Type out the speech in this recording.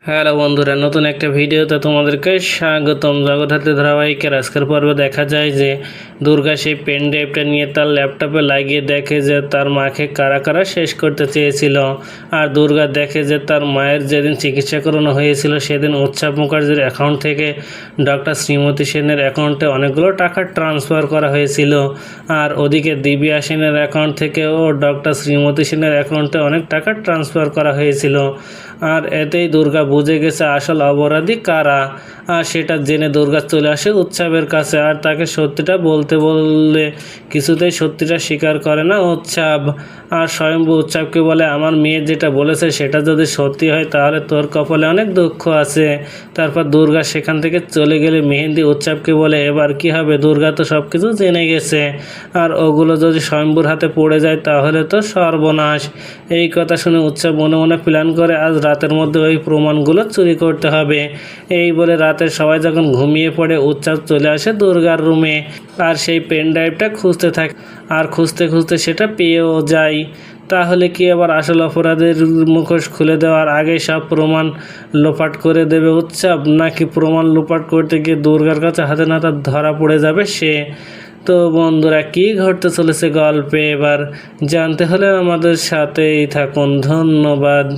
Hello বন্ধুরা, নতুন একটা ভিডিওতে তোমাদেরকে স্বাগতম। জগদ্ধাত্রী ধারাবাহিকের আজকের পর্বে দেখা যায় যে দুর্গা সেই পেন ড্রাইভটা নিয়ে তার ল্যাপটপে লাগিয়ে দেখে যে তার মাকে কারা কারা শেষ করতে চেয়েছিল। আর দুর্গা দেখে যে তার মায়ের যেদিন চিকিৎসা করানো হয়েছিল সেদিন উৎসব মুখার্জির অ্যাকাউন্ট থেকে ডক্টর শ্রীমতী সেনের অ্যাকাউন্টে অনেকগুলো টাকা ট্রান্সফার করা হয়েছিল। আর ওদিকে দিব্যা সেনের অ্যাকাউন্ট থেকেও ডক্টর শ্রীমতী সেনের অ্যাকাউন্টে অনেক টাকা ট্রান্সফার করা হয়েছিল। আর এতেই দুর্গা বুঝে গেছে আসল অপরাধী কারা। আর সেটা জেনে দুর্গা চলে আসে উৎসবের কাছে, আর তাকে সত্যিটা বলতে বললে কিছুতেই সত্যিটা স্বীকার করে না উৎসব। আর স্বয়ম্ভু উৎসবকে বলে, আমার মেয়ে যেটা বলেছে সেটা যদি সত্যি হয় তাহলে তোর কপালে অনেক দুঃখ আছে। তারপর দুর্গা সেখান থেকে চলে গেলে মেহেন্দি উৎসবকে বলে, এবার কি হবে, দুর্গা তো সব কিছু জেনে গেছে, আর ওগুলো যদি স্বয়ম্ভুর হাতে পড়ে যায় তাহলে তো সর্বনাশ। এই কথা শুনে উৎসব মনে মনে প্ল্যান করে আজ রাতের মধ্যে ওই প্রমাণগুলো চুরি করতে হবে। এই বলে রাতে সবাই যখন ঘুমিয়ে পড়ে উৎসব চলে আসে দুর্গার রুমে, আর সেই পেন ড্রাইভটা খুঁজতে থাকে। আর খুঁজতে খুঁজতে সেটা পেয়েও যায়। তাহলে কি আবার আসল অপরাধের মুখোশ খুলে দেওয়ার আগে সব প্রমাণ লোপাট করে দেবে উৎসব, নাকি প্রমাণ লোপাট করতে গিয়ে দুর্গার কাছে হাতে নাতে ধরা পড়ে যাবে সে? তো বন্ধুরা, কি ঘটতে চলেছে গল্পে এবার জানতে হলে আমাদের সাথেই থাকুন। ধন্যবাদ।